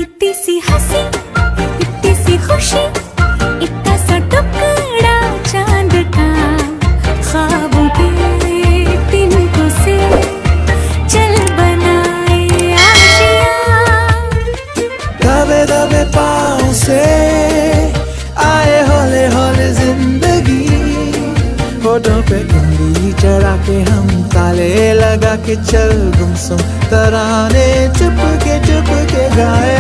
इतनी सी हंसी, इतनी सी खुशी, इतना सा टुकड़ा चांद का, ख्वाबों के तिनकों से चल बनाए आशियाँ। दबे दबे पाँव से आए हौले हौले जिंदगी, होठों पे उंगली चढ़ा के हम ताले लगा के चल गुमसुम तराने चुप के गाए।